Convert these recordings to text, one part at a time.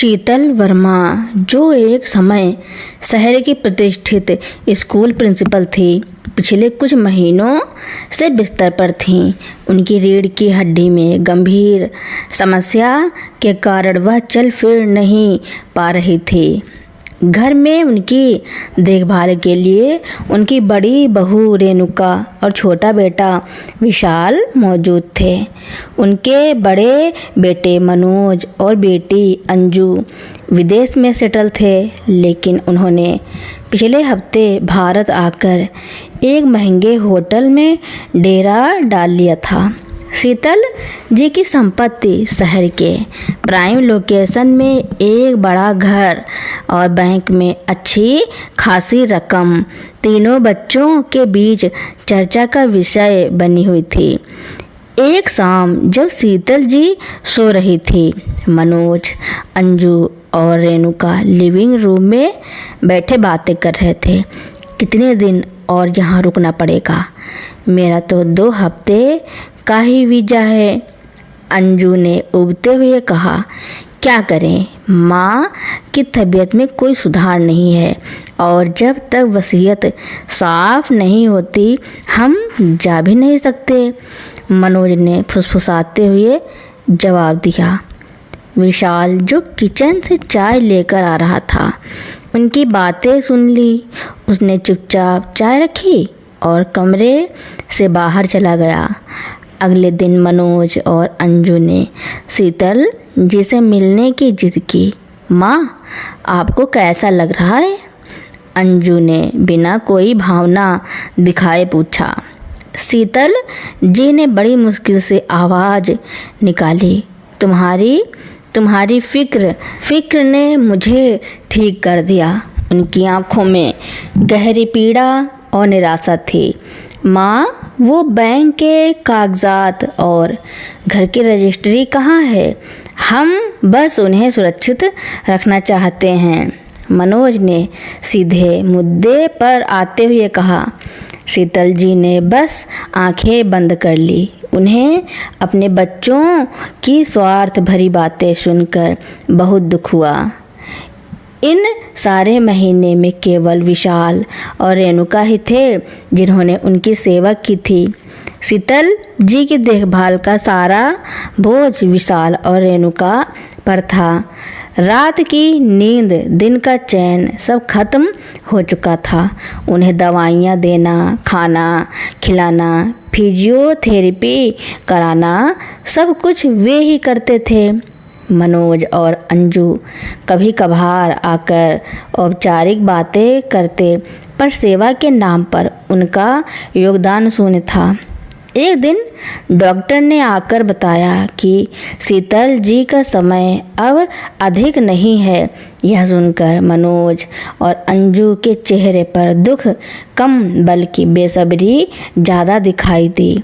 शीतल वर्मा, जो एक समय शहर की प्रतिष्ठित स्कूल प्रिंसिपल थी, पिछले कुछ महीनों से बिस्तर पर थीं। उनकी रीढ़ की हड्डी में गंभीर समस्या के कारण वह चल फिर नहीं पा रही थी। घर में उनकी देखभाल के लिए उनकी बड़ी बहू रेणुका और छोटा बेटा विशाल मौजूद थे। उनके बड़े बेटे मनोज और बेटी अंजू विदेश में सेटल थे, लेकिन उन्होंने पिछले हफ्ते भारत आकर एक महंगे होटल में डेरा डाल लिया था। शीतल जी की संपत्ति शहर के प्राइम लोकेशन में एक बड़ा घर और बैंक में अच्छी खासी रकम तीनों बच्चों के बीच चर्चा का विषय बनी हुई थी। एक शाम जब शीतल जी सो रही थी, मनोज, अंजू और रेणुका लिविंग रूम में बैठे बातें कर रहे थे। कितने दिन और यहाँ रुकना पड़ेगा? मेरा तो 2 हफ्ते का ही वीजा है, अंजू ने उबते हुए कहा। क्या करें, माँ की तबीयत में कोई सुधार नहीं है और जब तक वसीयत साफ नहीं होती हम जा भी नहीं सकते, मनोज ने फुसफुसाते हुए जवाब दिया। विशाल, जो किचन से चाय लेकर आ रहा था, उनकी बातें सुन ली। उसने चुपचाप चाय रखी और कमरे से बाहर चला गया। अगले दिन मनोज और अंजू ने शीतल जी से मिलने की जिद की। माँ, आपको कैसा लग रहा है? अंजू ने बिना कोई भावना दिखाए पूछा। शीतल जी ने बड़ी मुश्किल से आवाज़ निकाली। तुम्हारी फिक्र ने मुझे ठीक कर दिया। उनकी आंखों में गहरी पीड़ा और निराशा थी। माँ, वो बैंक के कागजात और घर की रजिस्ट्री कहाँ है? हम बस उन्हें सुरक्षित रखना चाहते हैं, मनोज ने सीधे मुद्दे पर आते हुए कहा। शीतल जी ने बस आंखें बंद कर ली। उन्हें अपने बच्चों की स्वार्थ भरी बातें सुनकर बहुत दुख हुआ। इन सारे महीने में केवल विशाल और रेणुका ही थे जिन्होंने उनकी सेवा की थी। शीतल जी की देखभाल का सारा बोझ विशाल और रेणुका पर था। रात की नींद, दिन का चैन सब खत्म हो चुका था। उन्हें दवाइयाँ देना, खाना खिलाना, फिजियोथेरेपी कराना, सब कुछ वे ही करते थे। मनोज और अंजू कभी कभार आकर औपचारिक बातें करते, पर सेवा के नाम पर उनका योगदान शून्य था। एक दिन डॉक्टर ने आकर बताया कि शीतल जी का समय अब अधिक नहीं है। यह सुनकर मनोज और अंजू के चेहरे पर दुख कम बल्कि बेसब्री ज़्यादा दिखाई दी।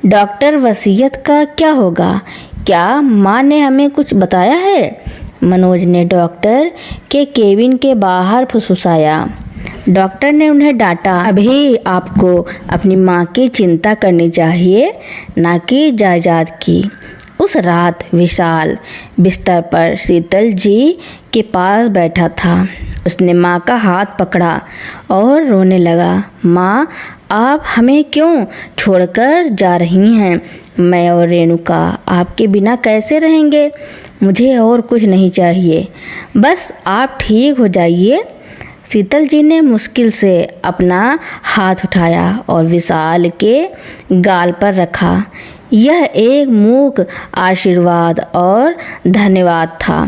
डॉक्टर, वसीयत का क्या होगा? क्या माँ ने हमें कुछ बताया है? मनोज ने डॉक्टर के केबिन के बाहर फुसफुसाया। डॉक्टर ने उन्हें डांटा। अभी आपको अपनी माँ की चिंता करनी चाहिए, ना कि जायदाद की। उस रात विशाल बिस्तर पर शीतल जी के पास बैठा था। उसने माँ का हाथ पकड़ा और रोने लगा। माँ, आप हमें क्यों छोड़कर जा रही हैं? मैं और रेणुका आपके बिना कैसे रहेंगे? मुझे और कुछ नहीं चाहिए, बस आप ठीक हो जाइए। शीतल जी ने मुश्किल से अपना हाथ उठाया और विशाल के गाल पर रखा। यह एक मूक आशीर्वाद और धन्यवाद था।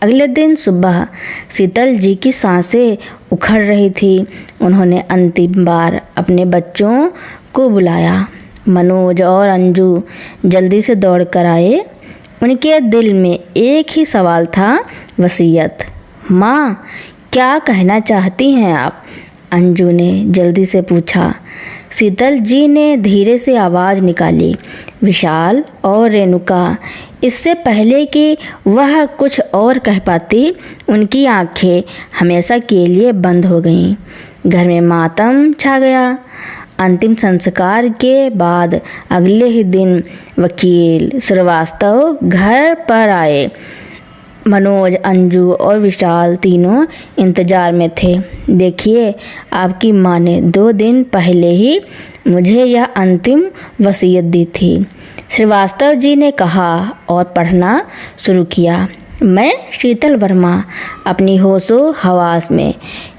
अगले दिन सुबह शीतल जी की सांसें उखड़ रही थी। उन्होंने अंतिम बार अपने बच्चों को बुलाया। मनोज और अंजू जल्दी से दौड़ कर आए। उनके दिल में एक ही सवाल था, वसीयत। माँ, क्या कहना चाहती हैं आप? अंजू ने जल्दी से पूछा। शीतल जी ने धीरे से आवाज़ निकाली। विशाल और रेणुका, इससे पहले कि वह कुछ और कह पाती, उनकी आंखें हमेशा के लिए बंद हो गईं। घर में मातम छा गया। अंतिम संस्कार के बाद अगले ही दिन वकील श्रीवास्तव घर पर आए। मनोज, अंजू और विशाल तीनों इंतजार में थे। देखिए, आपकी माँ ने 2 दिन पहले ही मुझे यह अंतिम वसीयत दी थी, श्रीवास्तव जी ने कहा और पढ़ना शुरू किया। मैं शीतल वर्मा अपनी होशो हवास में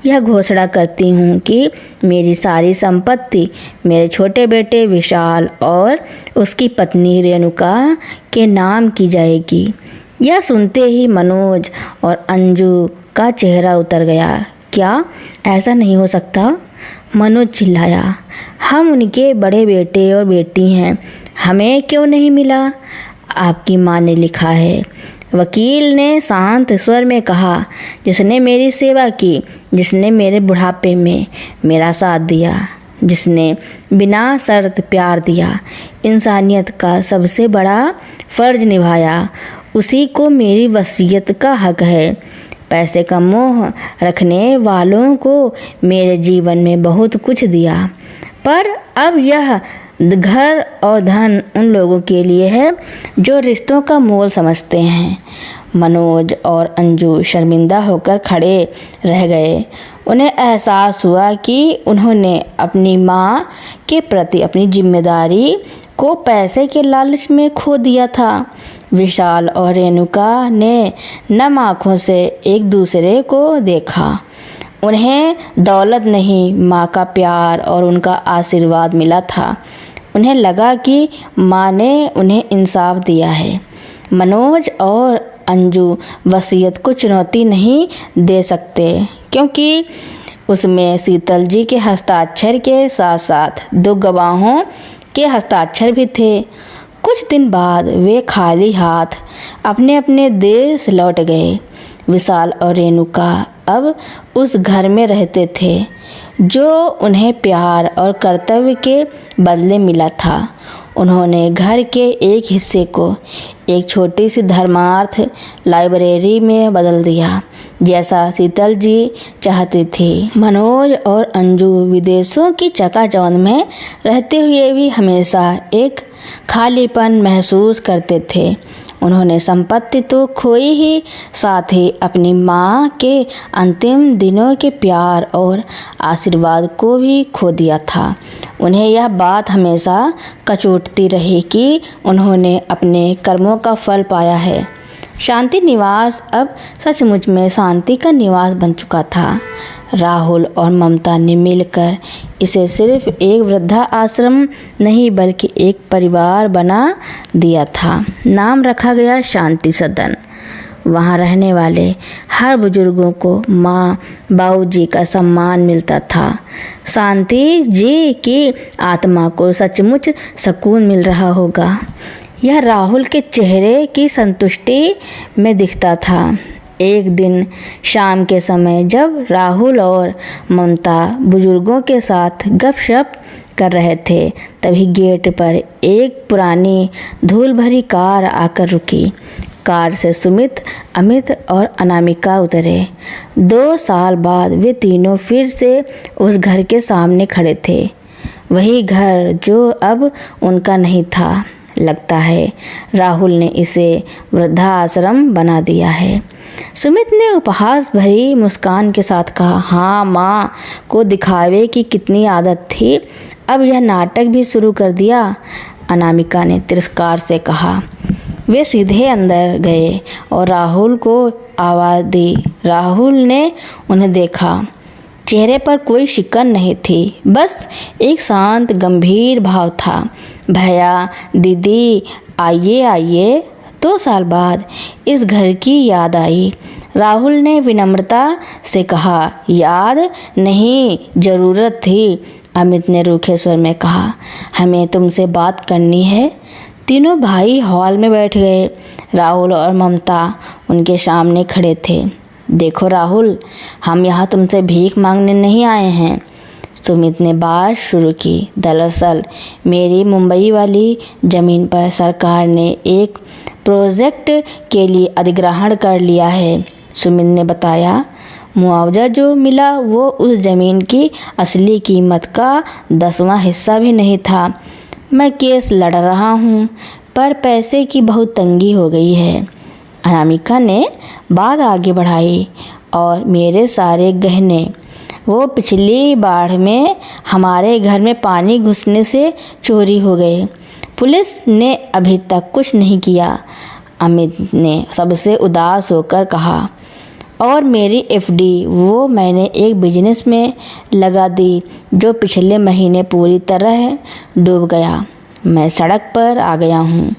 यह घोषणा करती हूँ कि मेरी सारी संपत्ति मेरे छोटे बेटे विशाल और उसकी पत्नी रेणुका के नाम की जाएगी। यह सुनते ही मनोज और अंजू का चेहरा उतर गया। क्या ऐसा नहीं हो सकता? मनोज चिल्लाया। हम उनके बड़े बेटे और बेटी हैं, हमें क्यों नहीं मिला? आपकी माँ ने लिखा है, वकील ने शांत स्वर में कहा, जिसने मेरी सेवा की, जिसने मेरे बुढ़ापे में मेरा साथ दिया, जिसने बिना शर्त प्यार दिया, इंसानियत का सबसे बड़ा फर्ज निभाया, उसी को मेरी वसीयत का हक है। पैसे का मोह रखने वालों को मेरे जीवन में बहुत कुछ दिया, पर अब यह घर और धन उन लोगों के लिए है जो रिश्तों का मोल समझते हैं। मनोज और अंजू शर्मिंदा होकर खड़े रह गए। उन्हें एहसास हुआ कि उन्होंने अपनी माँ के प्रति अपनी जिम्मेदारी को पैसे के लालच में खो दिया था। विशाल और रेणुका ने नम आँखों से एक दूसरे को देखा। उन्हें दौलत नहीं, माँ का प्यार और उनका आशीर्वाद मिला था। उन्हें लगा कि माँ ने उन्हें इंसाफ दिया है। मनोज और अंजू वसीयत को चुनौती नहीं दे सकते, क्योंकि उसमें शीतल जी के हस्ताक्षर के साथ साथ 2 गवाहों के हस्ताक्षर भी थे। कुछ दिन बाद वे खाली हाथ अपने अपने देश लौट गए। विशाल और रेणुका अब उस घर में रहते थे जो उन्हें प्यार और कर्तव्य के बदले मिला था। उन्होंने घर के एक हिस्से को एक छोटी सी धर्मार्थ लाइब्रेरी में बदल दिया, जैसा शीतल जी चाहती थी। मनोज और अंजू विदेशों की चकाचौंध में रहते हुए भी हमेशा एक खालीपन महसूस करते थे। उन्होंने संपत्ति तो खोई ही, साथ ही अपनी माँ के अंतिम दिनों के प्यार और आशीर्वाद को भी खो दिया था। उन्हें यह बात हमेशा कचोटती रही कि उन्होंने अपने कर्मों का फल पाया है। शांति निवास अब सचमुच में शांति का निवास बन चुका था। राहुल और ममता ने मिलकर इसे सिर्फ एक वृद्धा आश्रम नहीं बल्कि एक परिवार बना दिया था। नाम रखा गया शांति सदन। वहाँ रहने वाले हर बुजुर्गों को माँ बाबूजी का सम्मान मिलता था। शांति जी की आत्मा को सचमुच सुकून मिल रहा होगा, यह राहुल के चेहरे की संतुष्टि में दिखता था। एक दिन शाम के समय जब राहुल और ममता बुजुर्गों के साथ गपशप कर रहे थे, तभी गेट पर एक पुरानी धूल भरी कार आकर रुकी। कार से सुमित, अमित और अनामिका उतरे। 2 साल बाद वे तीनों फिर से उस घर के सामने खड़े थे। वही घर जो अब उनका नहीं था। लगता है राहुल ने इसे वृद्धाश्रम बना दिया है। सुमित ने उपहास भरी मुस्कान के साथ कहा, हाँ, माँ को दिखावे की कितनी आदत थी, अब यह नाटक भी शुरू कर दिया। अनामिका ने तिरस्कार से कहा। वे सीधे अंदर गए और राहुल को आवाज़ दी। राहुल ने उन्हें देखा। चेहरे पर कोई शिकन नहीं थी, बस एक शांत गंभीर भाव था। भैया, दीदी, आइए आइए। 2 साल बाद इस घर की याद आई। राहुल ने विनम्रता से कहा, याद नहीं, ज़रूरत थी। अमित ने रूखे स्वर में कहा, हमें तुमसे बात करनी है। तीनों भाई हॉल में बैठ गए। राहुल और ममता उनके सामने खड़े थे। देखो राहुल, हम यहाँ तुमसे भीख मांगने नहीं आए हैं। सुमित ने बात शुरू की। दरअसल मेरी मुंबई वाली ज़मीन पर सरकार ने एक प्रोजेक्ट के लिए अधिग्रहण कर लिया है। सुमित ने बताया। मुआवजा जो मिला वो उस ज़मीन की असली कीमत का 10वां हिस्सा भी नहीं था। मैं केस लड़ रहा हूँ, पर पैसे की बहुत तंगी हो गई है। अनामिका ने बात आगे बढ़ाई। और मेरे सारे गहने वो पिछली बाढ़ में हमारे घर में पानी घुसने से चोरी हो गए। पुलिस ने अभी तक कुछ नहीं किया, अमित ने सबसे उदास होकर कहा। और मेरी एफडी वो मैंने एक बिजनेस में लगा दी जो पिछले महीने पूरी तरह डूब गया। मैं सड़क पर आ गया हूँ।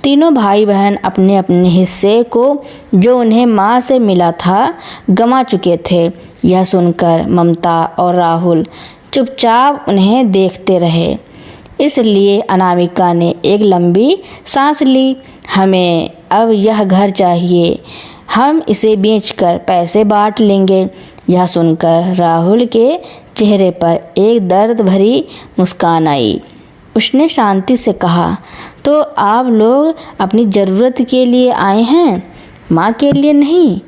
तीनों भाई बहन अपने अपने हिस्से को जो उन्हें माँ से मिला था गंवा चुके थे। यह सुनकर ममता और राहुल चुपचाप उन्हें देखते रहे। इसलिए अनामिका ने एक लंबी सांस ली। हमें अब यह घर चाहिए, हम इसे बेचकर पैसे बांट लेंगे। यह सुनकर राहुल के चेहरे पर एक दर्द भरी मुस्कान आई। उसने शांति से कहा, तो आप लोग अपनी ज़रूरत के लिए आए हैं, माँ के लिए नहीं?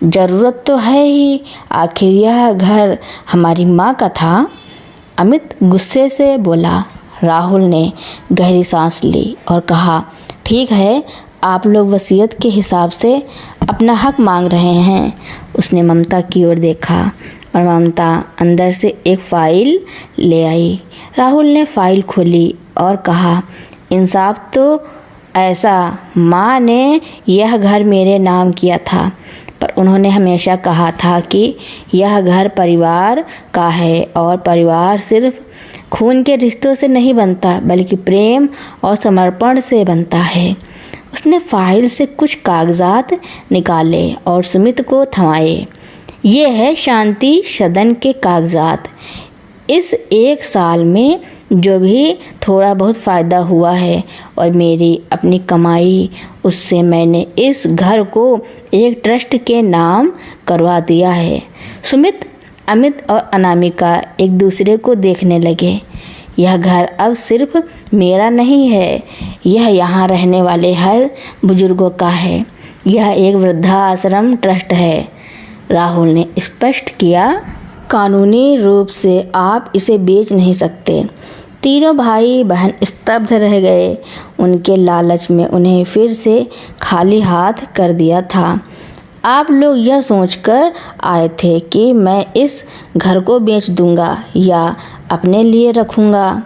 ज़रूरत तो है ही, आखिर यह घर हमारी माँ का था। अमित गुस्से से बोला। राहुल ने गहरी सांस ली और कहा, ठीक है, आप लोग वसीयत के हिसाब से अपना हक मांग रहे हैं। उसने ममता की ओर देखा और ममता अंदर से एक फ़ाइल ले आई। राहुल ने फ़ाइल खोली और कहा, इंसाफ तो ऐसा, माँ ने यह घर मेरे नाम किया था, पर उन्होंने हमेशा कहा था कि यह घर परिवार का है और परिवार सिर्फ खून के रिश्तों से नहीं बनता बल्कि प्रेम और समर्पण से बनता है। उसने फाइल से कुछ कागजात निकाले और सुमित को थमाए। ये है शांति सदन के कागजात। इस 1 साल में जो भी थोड़ा बहुत फ़ायदा हुआ है और मेरी अपनी कमाई, उससे मैंने इस घर को एक ट्रस्ट के नाम करवा दिया है। सुमित, अमित और अनामिका एक दूसरे को देखने लगे। यह घर अब सिर्फ मेरा नहीं है, यह यहाँ रहने वाले हर बुजुर्गों का है। यह एक वृद्धाश्रम ट्रस्ट है, राहुल ने स्पष्ट किया। कानूनी रूप से आप इसे बेच नहीं सकते। तीनों भाई बहन स्तब्ध रह गए। उनके लालच में उन्हें फिर से खाली हाथ कर दिया था। आप लोग यह सोचकर आए थे कि मैं इस घर को बेच दूंगा या अपने लिए रखूंगा,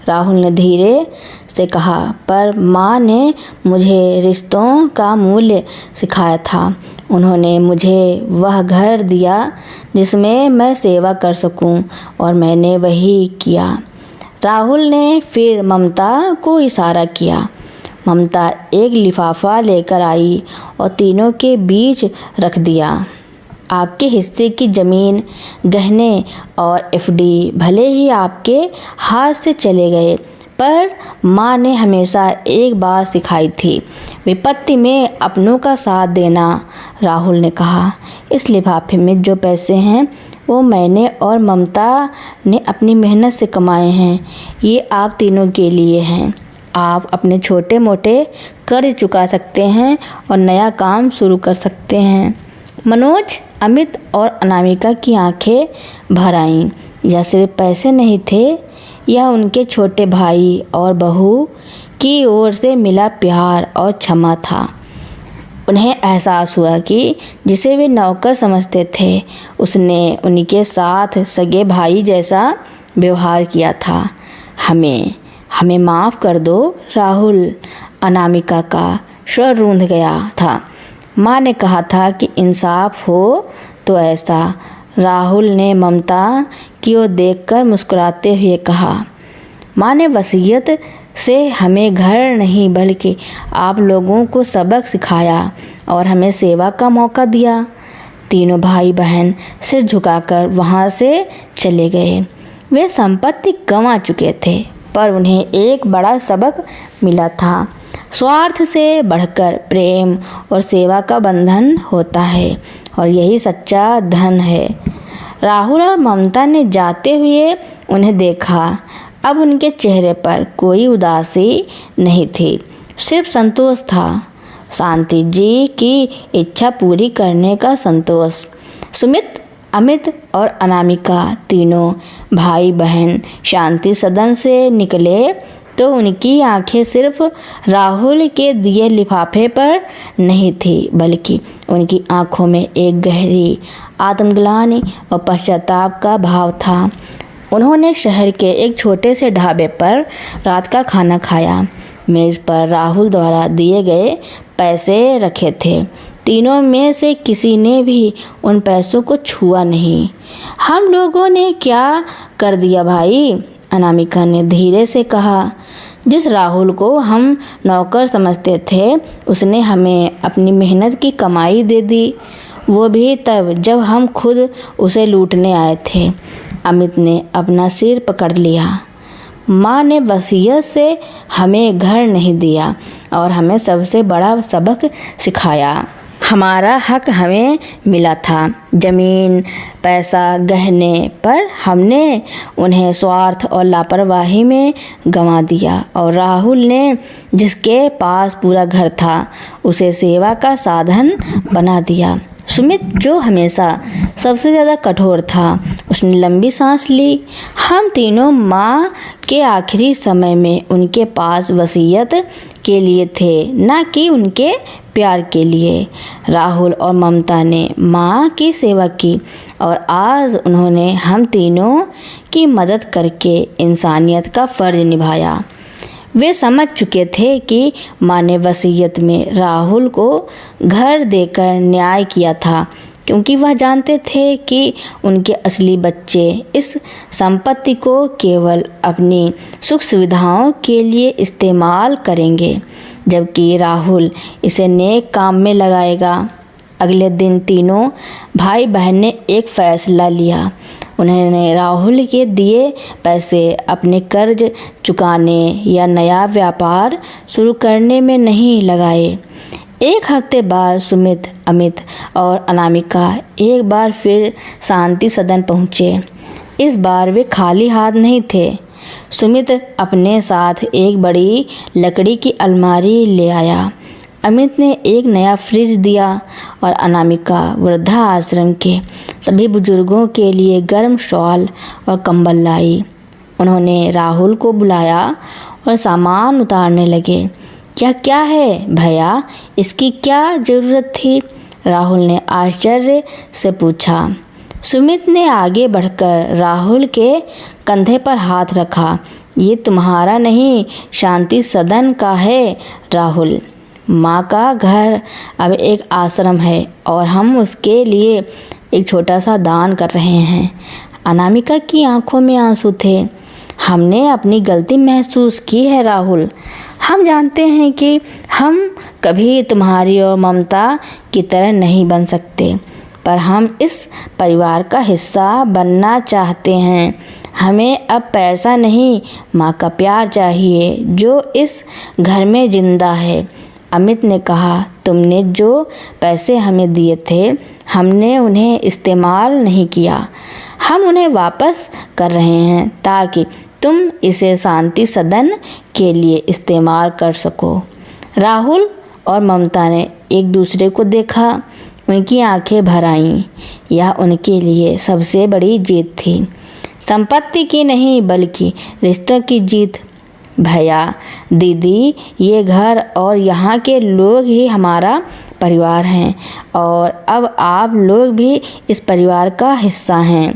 राहुल ने धीरे से कहा। पर माँ ने मुझे रिश्तों का मूल्य सिखाया था। उन्होंने मुझे वह घर दिया जिसमें मैं सेवा कर सकूं और मैंने वही किया। राहुल ने फिर ममता को इशारा किया। ममता एक लिफाफा लेकर आई और तीनों के बीच रख दिया। आपके हिस्से की ज़मीन, गहने और एफडी भले ही आपके हाथ से चले गए, पर माँ ने हमेशा एक बात सिखाई थी, विपत्ति में अपनों का साथ देना, राहुल ने कहा। इस लिफाफे में जो पैसे हैं वो मैंने और ममता ने अपनी मेहनत से कमाए हैं। ये आप तीनों के लिए हैं। आप अपने छोटे मोटे कर्ज चुका सकते हैं और नया काम शुरू कर सकते हैं। मनोज, अमित और अनामिका की आंखें भर आईं। यह सिर्फ पैसे नहीं थे, यह उनके छोटे भाई और बहू की ओर से मिला प्यार और क्षमा था। उन्हें एहसास हुआ कि जिसे वे नौकर समझते थे, उसने उनके साथ सगे भाई जैसा व्यवहार किया था। हमें माफ़ कर दो राहुल, अनामिका का स्वर रूंध गया था। माँ ने कहा था कि इंसाफ हो तो ऐसा। राहुल ने ममता की ओर देखकर मुस्कुराते हुए कहा, माँ ने वसीयत से हमें घर नहीं बल्कि आप लोगों को सबक सिखाया और हमें सेवा का मौका दिया। तीनों भाई बहन सिर झुकाकर वहाँ से चले गए। वे संपत्ति गंवा चुके थे, पर उन्हें एक बड़ा सबक मिला था। स्वार्थ से बढ़कर प्रेम और सेवा का बंधन होता है और यही सच्चा धन है। राहुल और ममता ने जाते हुए उन्हें देखा। अब उनके चेहरे पर कोई उदासी नहीं थी, सिर्फ संतोष था। शांति जी की इच्छा पूरी करने का संतोष। सुमित, अमित और अनामिका तीनों भाई बहन शांति सदन से निकले। तो उनकी आंखें सिर्फ राहुल के दिए लिफाफे पर नहीं थी, बल्कि उनकी आंखों में एक गहरी आत्मग्लानि और पश्चाताप का भाव था। उन्होंने शहर के एक छोटे से ढाबे पर रात का खाना खाया। मेज पर राहुल द्वारा दिए गए पैसे रखे थे। तीनों में से किसी ने भी उन पैसों को छुआ नहीं। हम लोगों ने क्या कर दिया भाई? अनामिका ने धीरे से कहा। जिस राहुल को हम नौकर समझते थे, उसने हमें अपनी मेहनत की कमाई दे दी, वो भी तब जब हम खुद उसे लूटने आए थे। अमित ने अपना सिर पकड़ लिया। माँ ने वसीयत से हमें घर नहीं दिया और हमें सबसे बड़ा सबक सिखाया। हमारा हक हमें मिला था, जमीन, पैसा, गहने, पर हमने उन्हें स्वार्थ और लापरवाही में गंवा दिया। और राहुल ने, जिसके पास पूरा घर था, उसे सेवा का साधन बना दिया। सुमित, जो हमेशा सबसे ज़्यादा कठोर था, उसने लंबी सांस ली। हम तीनों माँ के आखिरी समय में उनके पास वसीयत के लिए थे, न कि उनके प्यार के लिए। राहुल और ममता ने माँ की सेवा की और आज उन्होंने हम तीनों की मदद करके इंसानियत का फ़र्ज निभाया। वे समझ चुके थे कि माँ ने वसीयत में राहुल को घर देकर न्याय किया था, क्योंकि वह जानते थे कि उनके असली बच्चे इस संपत्ति को केवल अपनी सुख सुविधाओं के लिए इस्तेमाल करेंगे, जबकि राहुल इसे नेक काम में लगाएगा। अगले दिन तीनों भाई बहन ने एक फैसला लिया। उन्होंने राहुल के दिए पैसे अपने कर्ज चुकाने या नया व्यापार शुरू करने में नहीं लगाए। एक हफ्ते बाद सुमित, अमित और अनामिका एक बार फिर शांति सदन पहुँचे। इस बार वे खाली हाथ नहीं थे। सुमित अपने साथ एक बड़ी लकड़ी की अलमारी ले आया। अमित ने एक नया फ्रिज दिया और अनामिका वृद्धा आश्रम के सभी बुजुर्गों के लिए गर्म शॉल और कंबल लाई। उन्होंने राहुल को बुलाया और सामान उतारने लगे। क्या है भैया, इसकी क्या ज़रूरत थी? राहुल ने आश्चर्य से पूछा। सुमित ने आगे बढ़कर राहुल के कंधे पर हाथ रखा। ये तुम्हारा नहीं, शांति सदन का है राहुल। माँ का घर अब एक आश्रम है और हम उसके लिए एक छोटा सा दान कर रहे हैं। अनामिका की आंखों में आंसू थे। हमने अपनी गलती महसूस की है राहुल। हम जानते हैं कि हम कभी तुम्हारी और ममता की तरह नहीं बन सकते, पर हम इस परिवार का हिस्सा बनना चाहते हैं। हमें अब पैसा नहीं, माँ का प्यार चाहिए जो इस घर में जिंदा है। अमित ने कहा, तुमने जो पैसे हमें दिए थे, हमने उन्हें इस्तेमाल नहीं किया। हम उन्हें वापस कर रहे हैं ताकि तुम इसे शांति सदन के लिए इस्तेमाल कर सको। राहुल और ममता ने एक दूसरे को देखा। उनकी आंखें भर आईं। यह उनके लिए सबसे बड़ी जीत थी, संपत्ति की नहीं बल्कि रिश्तों की जीत। भैया, दीदी, ये घर और यहाँ के लोग ही हमारा परिवार हैं और अब आप लोग भी इस परिवार का हिस्सा हैं।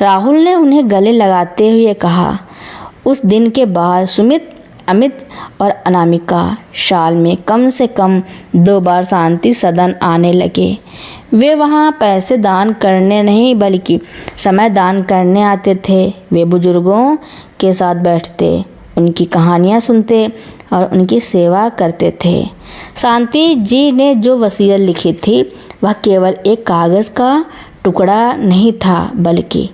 राहुल ने उन्हें गले लगाते हुए कहा। उस दिन के बाद सुमित, अमित और अनामिका साल में कम से कम 2 बार शांति सदन आने लगे। वे वहाँ पैसे दान करने नहीं बल्कि समय दान करने आते थे। वे बुजुर्गों के साथ बैठते, उनकी कहानियाँ सुनते और उनकी सेवा करते थे। शांति जी ने जो वसीयत लिखी थी, वह केवल एक कागज़ का टुकड़ा नहीं था बल्कि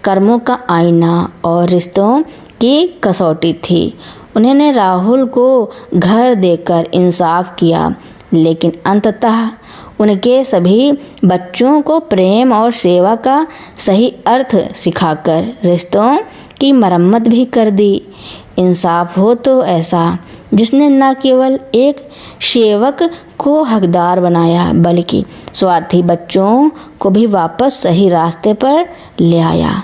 कर्मों का आईना और रिश्तों की कसौटी थी। उन्होंने राहुल को घर देकर इंसाफ किया, लेकिन अंततः उनके सभी बच्चों को प्रेम और सेवा का सही अर्थ सिखाकर रिश्तों की मरम्मत भी कर दी। इंसाफ हो तो ऐसा, जिसने न केवल एक सेवक को हकदार बनाया बल्कि स्वार्थी बच्चों को भी वापस सही रास्ते पर ले आया।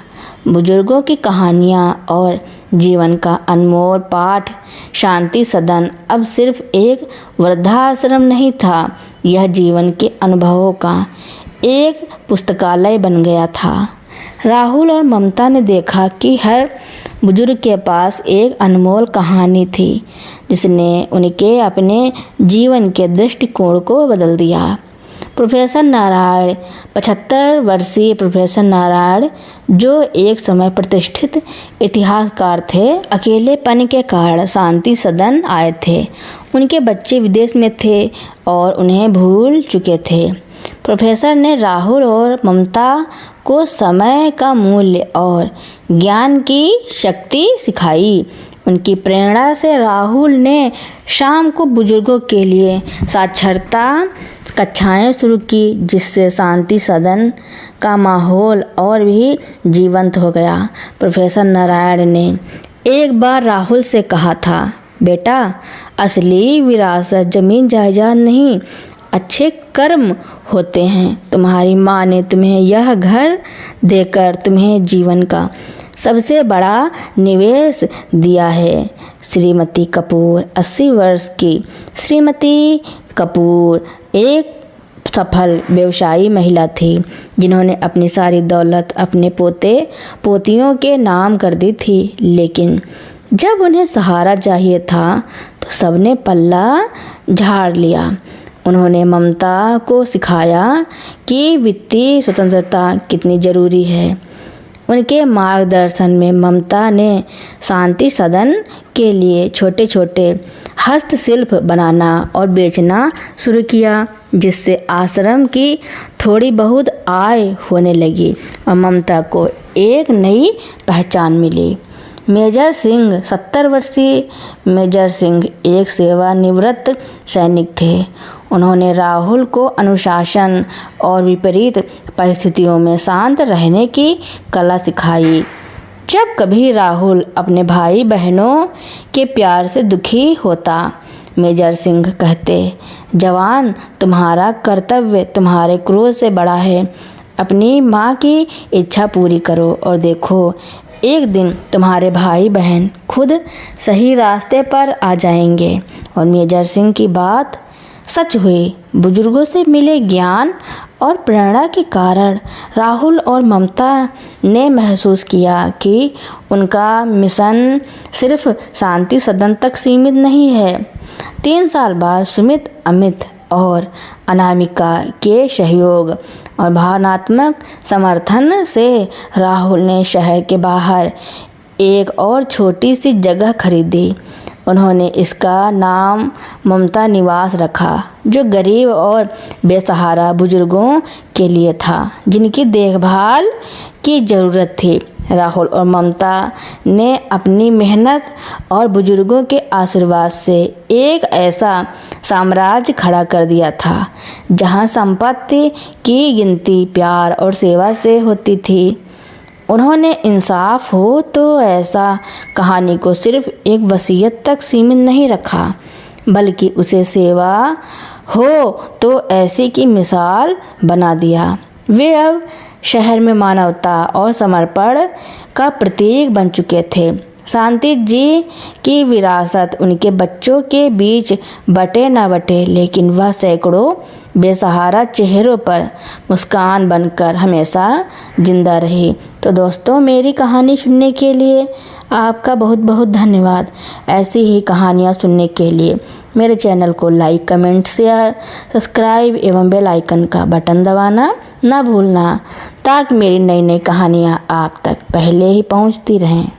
बुजुर्गों की कहानियाँ और जीवन का अनमोल पाठ। शांति सदन अब सिर्फ एक वृद्धाश्रम नहीं था, यह जीवन के अनुभवों का एक पुस्तकालय बन गया था। राहुल और ममता ने देखा कि हर बुजुर्ग के पास एक अनमोल कहानी थी जिसने उनके अपने जीवन के दृष्टिकोण को बदल दिया। प्रोफेसर नारायण, 75 वर्षीय प्रोफेसर नारायण, जो एक समय प्रतिष्ठित इतिहासकार थे, अकेलेपन के कारण शांति सदन आए थे। उनके बच्चे विदेश में थे और उन्हें भूल चुके थे। प्रोफेसर ने राहुल और ममता को समय का मूल्य और ज्ञान की शक्ति सिखाई। उनकी प्रेरणा से राहुल ने शाम को बुजुर्गों के लिए साक्षरता कक्षाएं शुरू की, जिससे शांति सदन का माहौल और भी जीवंत हो गया। प्रोफेसर नारायण ने एक बार राहुल से कहा था, बेटा, असली विरासत जमीन जायदाद नहीं, अच्छे कर्म होते हैं। तुम्हारी माँ ने तुम्हें यह घर देकर तुम्हें जीवन का सबसे बड़ा निवेश दिया है। श्रीमती कपूर, 80 वर्ष की श्रीमती कपूर एक सफल व्यवसायी महिला थी जिन्होंने अपनी सारी दौलत अपने पोते पोतियों के नाम कर दी थी, लेकिन जब उन्हें सहारा चाहिए था तो सबने पल्ला झाड़ लिया। उन्होंने ममता को सिखाया कि वित्तीय स्वतंत्रता कितनी जरूरी है। उनके मार्गदर्शन में ममता ने शांति सदन के लिए छोटे छोटे हस्तशिल्प बनाना और बेचना शुरू किया, जिससे आश्रम की थोड़ी बहुत आय होने लगी और ममता को एक नई पहचान मिली। मेजर सिंह, 70 वर्षीय मेजर सिंह एक सेवानिवृत्त सैनिक थे। उन्होंने राहुल को अनुशासन और विपरीत परिस्थितियों में शांत रहने की कला सिखाई। जब कभी राहुल अपने भाई बहनों के प्यार से दुखी होता, मेजर सिंह कहते, जवान, तुम्हारा कर्तव्य तुम्हारे क्रोध से बड़ा है। अपनी माँ की इच्छा पूरी करो और देखो, एक दिन तुम्हारे भाई बहन खुद सही रास्ते पर आ जाएंगे। और मेजर सिंह की बात सच हुई। बुजुर्गों से मिले ज्ञान और प्रेरणा के कारण राहुल और ममता ने महसूस किया कि उनका मिशन सिर्फ शांति सदन तक सीमित नहीं है। 3 साल बाद सुमित, अमित और अनामिका के सहयोग और भावनात्मक समर्थन से राहुल ने शहर के बाहर एक और छोटी सी जगह खरीदी। उन्होंने इसका नाम ममता निवास रखा, जो गरीब और बेसहारा बुजुर्गों के लिए था जिनकी देखभाल की ज़रूरत थी। राहुल और ममता ने अपनी मेहनत और बुजुर्गों के आशीर्वाद से एक ऐसा साम्राज्य खड़ा कर दिया था जहां संपत्ति की गिनती प्यार और सेवा से होती थी। उन्होंने इंसाफ हो तो ऐसा कहानी को सिर्फ एक वसीयत तक सीमित नहीं रखा, बल्कि उसे सेवा हो तो ऐसी की मिसाल बना दिया। वे अब शहर में मानवता और समर्पण का प्रतीक बन चुके थे। शांति जी की विरासत उनके बच्चों के बीच बटे न बटे, लेकिन वह सैकड़ों बेसहारा चेहरों पर मुस्कान बनकर हमेशा जिंदा रही। तो दोस्तों, मेरी कहानी सुनने के लिए आपका बहुत बहुत धन्यवाद। ऐसी ही कहानियाँ सुनने के लिए मेरे चैनल को लाइक, कमेंट, शेयर, सब्सक्राइब एवं बेल आइकन का बटन दबाना ना भूलना, ताकि मेरी नई नई कहानियाँ आप तक पहले ही पहुँचती रहें।